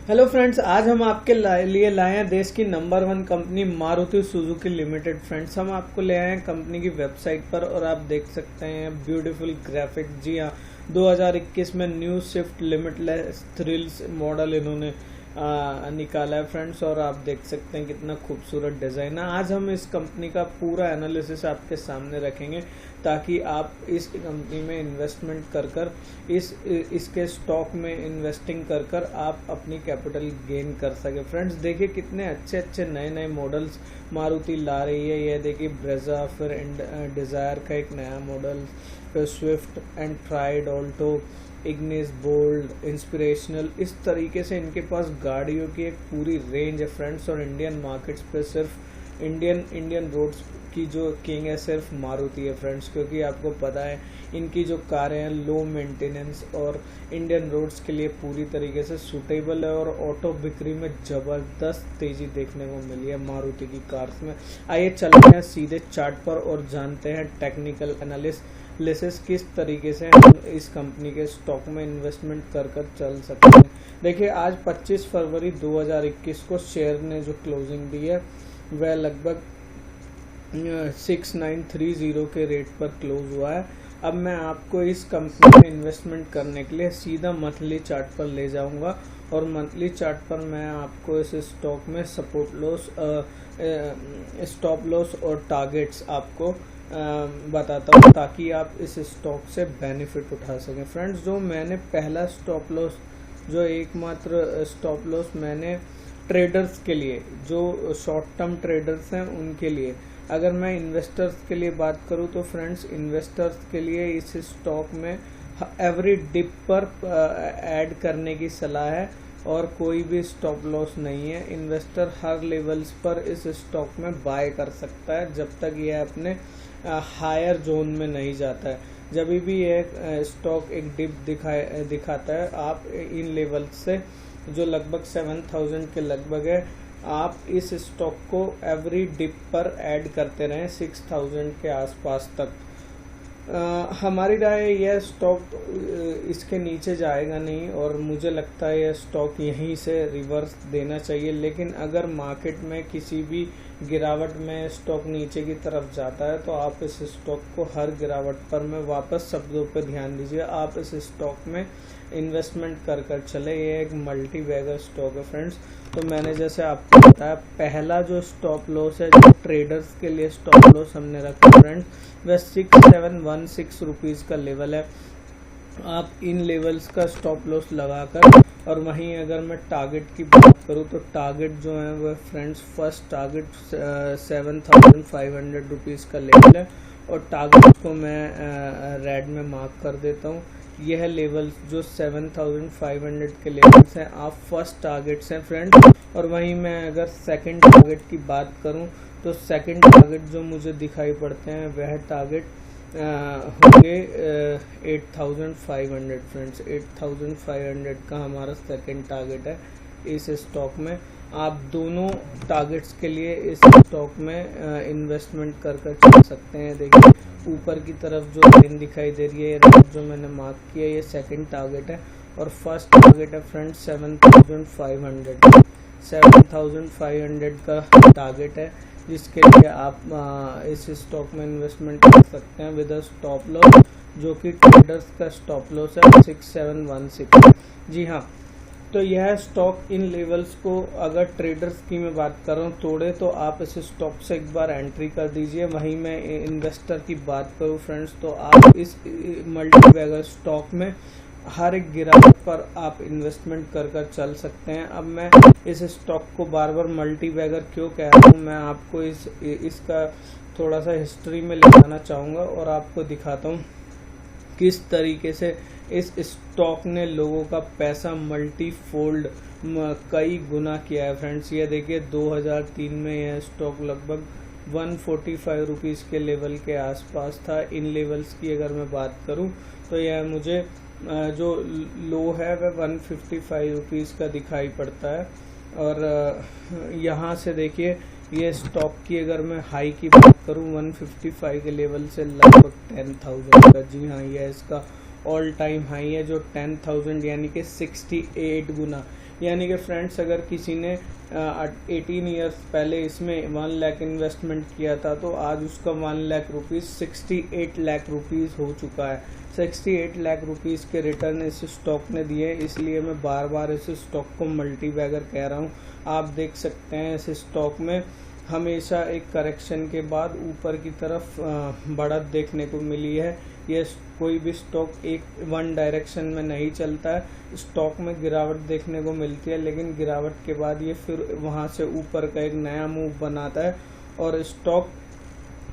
Hello friends, आज हम आपके लिए लाए हैं देश की number 1 company Maruti Suzuki limited. Friends, हम आपको ले आए हैं कंपनी की वेबसाइट पर और आप देख सकते हैं ब्यूटीफुल ग्राफिक। जी हाँ, 2021 में new Swift limitless thrills model इन्होंने निकाला है फ्रेंड्स, और आप देख सकते हैं कितना खूबसूरत डिज़ाइन है। आज हम इस कंपनी का पूरा एनालिसिस आपके सामने रखेंगे ताकि आप इस कंपनी में इन्वेस्टमेंट कर इसके स्टॉक में इन्वेस्टिंग कर आप अपनी कैपिटल गेन कर सके। फ्रेंड्स, देखिए कितने अच्छे अच्छे नए नए मॉडल्स मारुति ला रही है। ये देखिए ब्रेजा, फिर डिज़ायर का एक नया मॉडल, फिर Swift and tried Alto, Ignis, bold, inspirational. इस तरीके से इनके पास गाड़ियों की एक पूरी रेंज है फ्रेंड्स। और इंडियन मार्केट्स पे सिर्फ इंडियन रोड्स की जो किंग है सिर्फ मारुति है फ्रेंड्स, क्योंकि आपको पता है इनकी जो कारें हैं लो मेंटेनेंस और इंडियन रोड्स के लिए पूरी तरीके से सूटेबल है। और ऑटो बिक्री में ज़बरदस्त तेज़ी देखने को मिली है मारुति की कार्स में। आइए चलते हैं सीधे चार्ट पर और जानते हैं टेक्निकल एनालिसिस किस तरीके से हम इस कंपनी के स्टॉक में इन्वेस्टमेंट कर चल सकते हैं। देखिए, आज 25 फरवरी 2021 को शेयर ने जो क्लोजिंग दी है वह लगभग 6930 के रेट पर क्लोज हुआ है। अब मैं आपको इस कंपनी में इन्वेस्टमेंट करने के लिए सीधा मंथली चार्ट पर ले जाऊंगा और मंथली चार्ट पर मैं आपको इस स्टॉक में स्टॉप लॉस और टारगेट्स आपको बताता हूँ ताकि आप इस स्टॉक से बेनिफिट उठा सकें। फ्रेंड्स, जो मैंने पहला स्टॉप लॉस, जो एकमात्र स्टॉप लॉस मैंने ट्रेडर्स के लिए, जो शॉर्ट टर्म ट्रेडर्स हैं उनके लिए, अगर मैं इन्वेस्टर्स के लिए बात करूं तो फ्रेंड्स, इन्वेस्टर्स के लिए इस स्टॉक में एवरी डिप पर ऐड करने की सलाह है और कोई भी स्टॉप लॉस नहीं है। इन्वेस्टर हर लेवल्स पर इस स्टॉक में बाय कर सकता है जब तक यह अपने हायर जोन में नहीं जाता है। जब भी यह स्टॉक एक डिप दिखाता है, आप इन लेवल्स से जो लगभग 7000 के लगभग है, आप इस स्टॉक को एवरी डिप पर ऐड करते रहें 6000 के आसपास तक। हमारी राय, यह स्टॉक इसके नीचे जाएगा नहीं और मुझे लगता है यह स्टॉक यहीं से रिवर्स देना चाहिए। लेकिन अगर मार्केट में किसी भी गिरावट में स्टॉक नीचे की तरफ जाता है तो आप इस स्टॉक को हर गिरावट पर, मैं वापस शब्दों पर ध्यान दीजिए, आप इस स्टॉक में इन्वेस्टमेंट कर चले। ये एक मल्टी बैगर स्टॉक है फ्रेंड्स। तो मैंने जैसे आपको बताया, पहला जो स्टॉप लॉस है, जो ट्रेडर्स के लिए स्टॉप लॉस हमने रखा फ्रेंड्स, वह 6716 रुपीज़ का लेवल है। आप इन लेवल्स का स्टॉप लॉस लगाकर, और वहीं अगर मैं टारगेट की बात करूं तो टारगेट जो है वह फ्रेंड्स, फर्स्ट टारगेट 7500 रुपीज़ का लेवल है और टारगेट को मैं रेड में मार्क कर देता हूं। यह लेवल जो 7500 के लेवल्स हैं, आप फर्स्ट टारगेट्स हैं फ्रेंड्स। और वहीं मैं अगर सेकंड टारगेट की बात करूं तो सेकंड टारगेट जो मुझे दिखाई पड़ते हैं वह टारगेट होंगे 8500 फ्रेंड्स। 8500 का हमारा सेकंड टारगेट है इस स्टॉक में। आप दोनों टारगेट्स के लिए इस स्टॉक में इन्वेस्टमेंट कर चल सकते हैं। देखिए, ऊपर की तरफ जो लाइन दिखाई दे रही है, जो मैंने मार्क किया, ये सेकंड टारगेट है और फर्स्ट टारगेट है फ्रेंड्स 7500। 7500 का टारगेट है जिसके लिए आप इस स्टॉक में इन्वेस्टमेंट कर सकते हैं विद अ स्टॉप लॉस, जो कि ट्रेडर्स का स्टॉप लॉस है 6716। जी हाँ, तो यह स्टॉक इन लेवल्स को, अगर ट्रेडर्स की मैं बात कर रहा हूँ, तोड़े तो आप इस स्टॉक से एक बार एंट्री कर दीजिए। वहीं मैं इन्वेस्टर की बात करूँ फ्रेंड्स, तो आप इस मल्टी बैगर स्टॉक में हर एक गिरावट पर आप इन्वेस्टमेंट कर चल सकते हैं। अब मैं इस स्टॉक को बार बार मल्टी बैगर क्यों कह रहा हूँ, मैं आपको इसका थोड़ा सा हिस्ट्री में ले जाना चाहूँगा और आपको दिखाता हूँ किस तरीके से इस स्टॉक ने लोगों का पैसा मल्टी फोल्ड कई गुना किया है फ्रेंड्स। ये देखिए, 2003 में यह स्टॉक लगभग 145 रुपीज़ के लेवल के आसपास था। इन लेवल्स की अगर मैं बात करूं तो यह मुझे जो लो है वह 155 रुपीज़ का दिखाई पड़ता है। और यहाँ से देखिए, ये स्टॉक की अगर मैं हाई की बात करूँ 155 के लेवल से लगभग 10,000 का। जी हाँ, यह इसका ऑल टाइम हाई है जो 10,000 यानी कि 68 गुना यानी कि फ्रेंड्स अगर किसी ने 18 ईयर्स पहले इसमें 1 लाख इन्वेस्टमेंट किया था तो आज उसका 1 लाख रुपीज़ 68 लाख रुपीज़ हो चुका है। 68 लाख रुपीज़ के रिटर्न इस स्टॉक ने दिए, इसलिए मैं बार बार इस स्टॉक को मल्टी बैगर कह रहा हूँ। आप देख सकते हैं इस स्टॉक में हमेशा एक करेक्शन के बाद ऊपर की तरफ बढ़त देखने को मिली है। ये कोई भी स्टॉक एक वन डायरेक्शन में नहीं चलता है, स्टॉक में गिरावट देखने को मिलती है, लेकिन गिरावट के बाद ये फिर वहाँ से ऊपर का एक नया मूव बनाता है और स्टॉक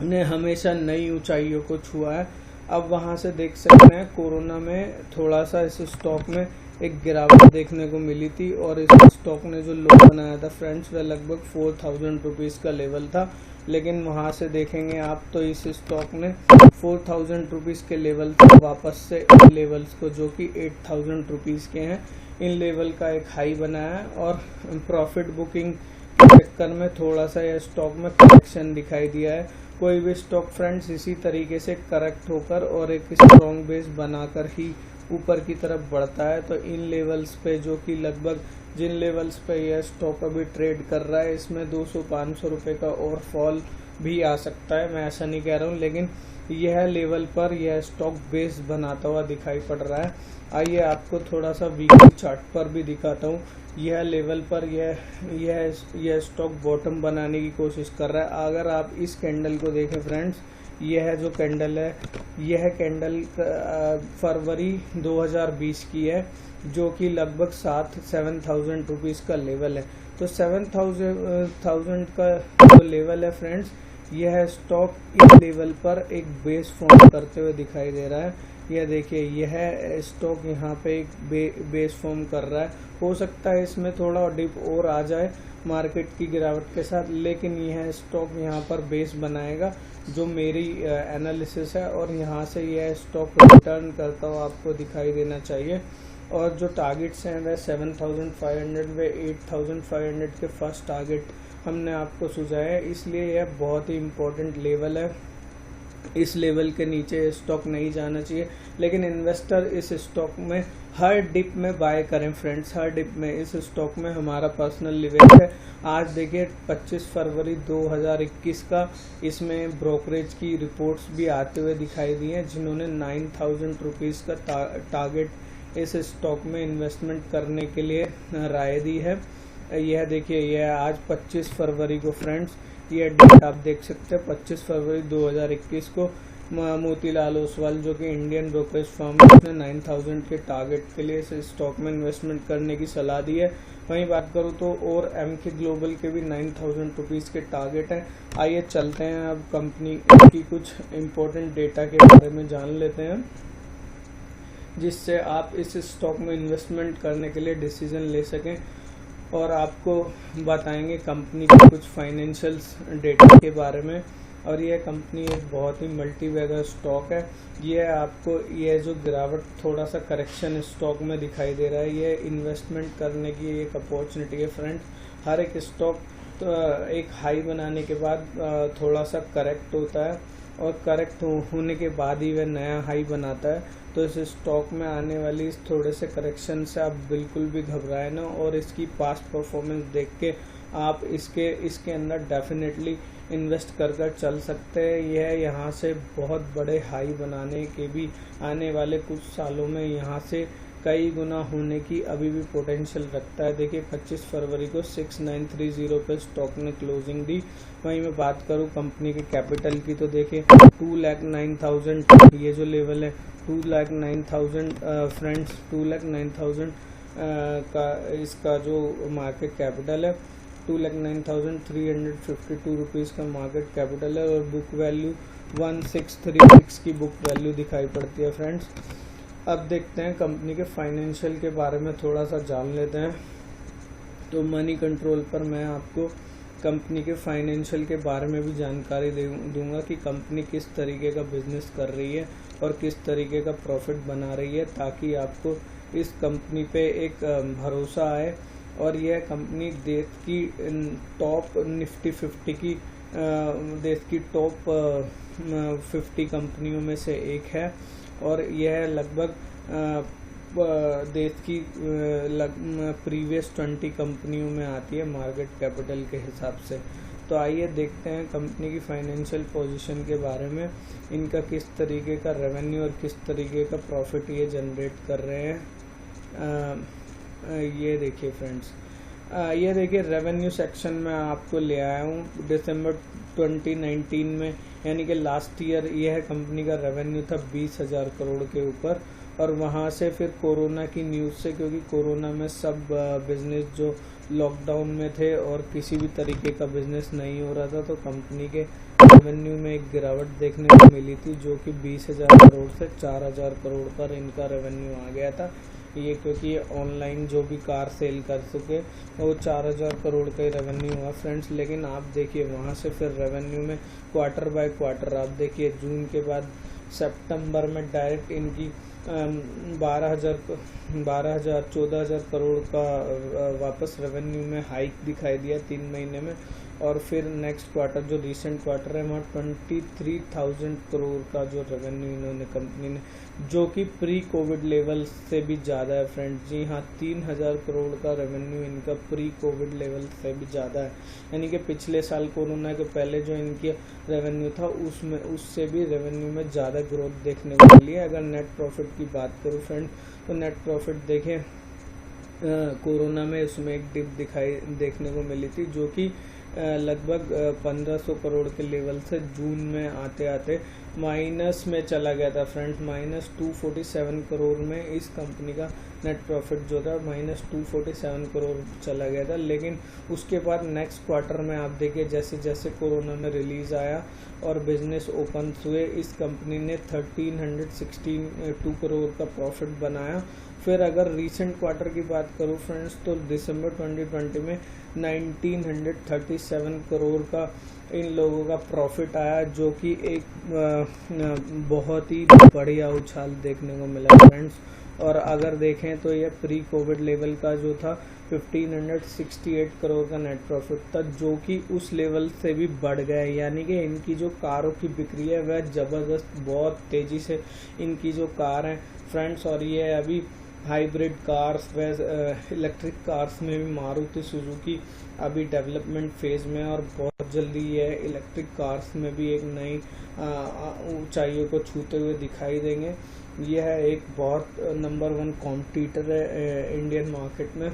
ने हमेशा नई ऊंचाइयों को छुआ है। अब वहाँ से देख सकते हैं कोरोना में थोड़ा सा इस स्टॉक में एक गिरावट देखने को मिली थी और इस स्टॉक ने जो लो बनाया था फ्रेंड्स वह लगभग 4000 रुपीज़ का लेवल था, लेकिन वहाँ से देखेंगे आप तो इस स्टॉक ने 4000 रुपीज़ के लेवल से वापस से इन लेवल्स को जो कि 8000 रुपीज़ के हैं, इन लेवल का एक हाई बनाया है और प्रॉफिट बुकिंग के चक्कर में थोड़ा सा यह स्टॉक में करेक्शन दिखाई दिया है। कोई भी स्टॉक फ्रेंड्स इसी तरीके से करेक्ट होकर और एक स्ट्रॉन्ग बेस बनाकर ही ऊपर की तरफ बढ़ता है। तो इन लेवल्स पे जो कि लगभग जिन लेवल्स पे यह स्टॉक अभी ट्रेड कर रहा है इसमें 200-500 रुपये का और फॉल भी आ सकता है, मैं ऐसा नहीं कह रहा हूँ, लेकिन यह लेवल पर यह स्टॉक बेस बनाता हुआ दिखाई पड़ रहा है। आइए आपको थोड़ा सा वीकली चार्ट पर भी दिखाता हूँ। यह लेवल पर यह स्टॉक बॉटम बनाने की कोशिश कर रहा है। अगर आप इस कैंडल को देखें फ्रेंड्स, यह जो कैंडल है यह कैंडल फरवरी 2020 की है, जो कि लगभग 7,000 रुपीज़ का लेवल है। तो 7,000 का जो लेवल है फ्रेंड्स, यह स्टॉक इस लेवल पर एक बेस फॉर्म करते हुए दिखाई दे रहा है। यह देखिए, यह स्टॉक यहाँ पे एक बेस फॉर्म कर रहा है। हो सकता है इसमें थोड़ा डिप और आ जाए मार्केट की गिरावट के साथ, लेकिन यह स्टॉक यहाँ पर बेस बनाएगा जो मेरी एनालिसिस है, और यहाँ से यह स्टॉक रिटर्न करता हुआ आपको दिखाई देना चाहिए। और जो टारगेट्स हैं वह 7,500 व 8,500 के फर्स्ट टारगेट हमने आपको सुझाया है, इसलिए यह बहुत ही इम्पोर्टेंट लेवल है। इस लेवल के नीचे स्टॉक नहीं जाना चाहिए, लेकिन इन्वेस्टर इस स्टॉक में हर डिप में बाय करें फ्रेंड्स, हर डिप में। इस स्टॉक में हमारा पर्सनल निवेश है। आज देखिए 25 फरवरी 2021 का इसमें ब्रोकरेज की रिपोर्ट्स भी आते हुए दिखाई दी हैं, जिन्होंने 9,000 रुपीज़ का टारगेट इस स्टॉक में इन्वेस्टमेंट करने के लिए राय दी है। यह देखिए, यह आज 25 फरवरी को फ्रेंड्स, ये डेट आप देख सकते हैं 25 फरवरी 2021 को मोतीलाल ओसवाल जो कि इंडियन ब्रोकरेज फर्म है, उसने 9,000 के टारगेट के लिए इस स्टॉक में इन्वेस्टमेंट करने की सलाह दी है। वहीं बात करूँ तो और एमके ग्लोबल के भी 9,000 रुपीज़ के टारगेट हैं। आइए चलते हैं अब कंपनी की कुछ इम्पोर्टेंट डेटा के बारे में जान लेते हैं, जिससे आप इस स्टॉक में इन्वेस्टमेंट करने के लिए डिसीजन ले सकें, और आपको बताएंगे कंपनी के कुछ फाइनेंशियल्स डेटा के बारे में। और यह कंपनी एक बहुत ही मल्टी बैगर स्टॉक है। यह आपको यह जो गिरावट थोड़ा सा करेक्शन स्टॉक में दिखाई दे रहा है, यह इन्वेस्टमेंट करने की एक अपॉर्चुनिटी है फ्रेंड। हर एक स्टॉक तो एक हाई बनाने के बाद थोड़ा सा करेक्ट होता है, और करेक्ट होने के बाद ही वह नया हाई बनाता है। तो इस स्टॉक में आने वाली इस थोड़े से करेक्शन से आप बिल्कुल भी घबराए ना, और इसकी पास्ट परफॉर्मेंस देख के आप इसके अंदर डेफिनेटली इन्वेस्ट कर चल सकते हैं। यह यहाँ से बहुत बड़े हाई बनाने के भी आने वाले कुछ सालों में यहाँ से कई गुना होने की अभी भी पोटेंशियल रखता है। देखिए 25 फरवरी को 6930 पे स्टॉक ने क्लोजिंग दी। वहीं मैं बात करूँ कंपनी के कैपिटल की, तो देखिए 2,09,000 ये जो लेवल है 2,09,000 फ्रेंड्स, 2,09,000 का इसका जो मार्केट कैपिटल है 2,09,352 रुपीज़ का मार्केट कैपिटल है, और बुक वैल्यू 1636 की बुक वैल्यू दिखाई पड़ती है फ्रेंड्स। अब देखते हैं कंपनी के फाइनेंशियल के बारे में थोड़ा सा जान लेते हैं। तो मनी कंट्रोल पर मैं आपको कंपनी के फाइनेंशियल के बारे में भी जानकारी दूंगा कि कंपनी किस तरीके का बिजनेस कर रही है और किस तरीके का प्रॉफिट बना रही है, ताकि आपको इस कंपनी पे एक भरोसा आए। और यह कंपनी देश की टॉप निफ्टी 50 की देश की टॉप 50 कंपनियों में से एक है, और यह लगभग देश की प्रीवियस 20 कंपनियों में आती है मार्केट कैपिटल के हिसाब से। तो आइए देखते हैं कंपनी की फाइनेंशियल पोजीशन के बारे में, इनका किस तरीके का रेवेन्यू और किस तरीके का प्रॉफिट ये जनरेट कर रहे हैं। ये देखिए फ्रेंड्स, ये देखिए रेवेन्यू सेक्शन में आपको ले आया हूँ दिसंबर 2019 में, यानी कि लास्ट ईयर यह कंपनी का रेवेन्यू था 20,000 करोड़ के ऊपर। और वहाँ से फिर कोरोना की न्यूज़ से, क्योंकि कोरोना में सब बिजनेस जो लॉकडाउन में थे और किसी भी तरीके का बिजनेस नहीं हो रहा था, तो कंपनी के रेवेन्यू में एक गिरावट देखने को मिली थी, जो कि 20,000 करोड़ से 4,000 करोड़ पर इनका रेवेन्यू आ गया था। ये क्योंकि ये ऑनलाइन जो भी कार सेल कर सके वो 4,000 करोड़ का ही रेवेन्यू हुआ फ्रेंड्स। लेकिन आप देखिए वहाँ से फिर रेवेन्यू में क्वार्टर बाय क्वार्टर आप देखिए, जून के बाद सितंबर में डायरेक्ट इनकी 14,000 करोड़ का वापस रेवेन्यू में हाइक दिखाई दिया 3 महीने में। और फिर नेक्स्ट क्वार्टर जो रिसेंट क्वार्टर है वहाँ 23,000 करोड़ का जो रेवेन्यू इन्होंने कंपनी ने, जो कि प्री कोविड लेवल से भी ज़्यादा है फ्रेंड्स। जी हाँ, 3,000 करोड़ का रेवेन्यू इनका प्री कोविड लेवल से भी ज़्यादा है, यानी कि पिछले साल कोरोना के पहले जो इनके रेवेन्यू था उसमें उससे भी रेवेन्यू में ज़्यादा ग्रोथ देखने को मिली है। अगर नेट प्रॉफिट की बात करूँ फ्रेंड, तो नेट प्रॉफिट देखें कोरोना में उसमें एक डिप देखने को मिली थी, जो कि लगभग 1,500 करोड़ के लेवल से जून में आते आते माइनस में चला गया था फ्रेंड्स। -247 करोड़ में इस कंपनी का नेट प्रॉफिट जो था -247 करोड़ चला गया था। लेकिन उसके बाद नेक्स्ट क्वार्टर में आप देखिए जैसे जैसे कोरोना में रिलीज़ आया और बिजनेस ओपन हुए, इस कंपनी ने 1,362 करोड़ का प्रॉफिट बनाया। फिर अगर रीसेंट क्वार्टर की बात करूँ फ्रेंड्स, तो दिसंबर 2020 में 1,937 करोड़ का इन लोगों का प्रॉफिट आया, जो कि एक बहुत ही बढ़िया उछाल देखने को मिला फ्रेंड्स। और अगर देखें तो यह प्री कोविड लेवल का जो था 1,568 करोड़ का नेट प्रॉफिट था, जो कि उस लेवल से भी बढ़ गया है। यानी कि इनकी जो कारों की बिक्री है वह ज़बरदस्त, बहुत तेज़ी से इनकी जो कार है फ्रेंड्स। और ये अभी हाइब्रिड कार्स व इलेक्ट्रिक कार्स में भी मारुति सुजुकी अभी डेवलपमेंट फेज़ में, और बहुत जल्दी ये इलेक्ट्रिक कार्स में भी एक नई ऊंचाइयों को छूते हुए दिखाई देंगे। यह एक बहुत नंबर 1 कॉम्पिटिटर है इंडियन मार्केट में।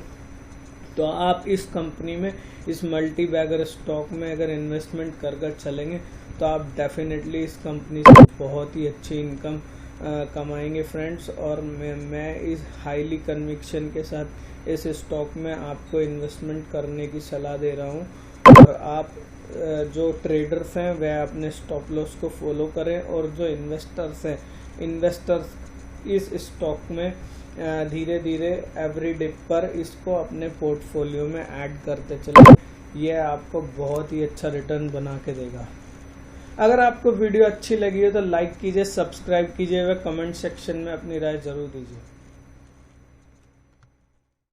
तो आप इस कंपनी में, इस मल्टी बैगर स्टॉक में अगर इन्वेस्टमेंट कर चलेंगे तो आप डेफिनेटली इस कंपनी से बहुत ही अच्छी इनकम कमाएंगे फ्रेंड्स। और मैं इस हाईली कन्विक्शन के साथ इस स्टॉक में आपको इन्वेस्टमेंट करने की सलाह दे रहा हूँ। और आप जो ट्रेडर्स हैं वह अपने स्टॉप लॉस को फॉलो करें, और जो इन्वेस्टर्स हैं, इन्वेस्टर्स इस स्टॉक में धीरे धीरे एवरी डे पर इसको अपने पोर्टफोलियो में ऐड करते चलें। यह आपको बहुत ही अच्छा रिटर्न बना के देगा। अगर आपको वीडियो अच्छी लगी हो तो लाइक कीजिए, सब्सक्राइब कीजिए व कमेंट सेक्शन में अपनी राय जरूर दीजिए।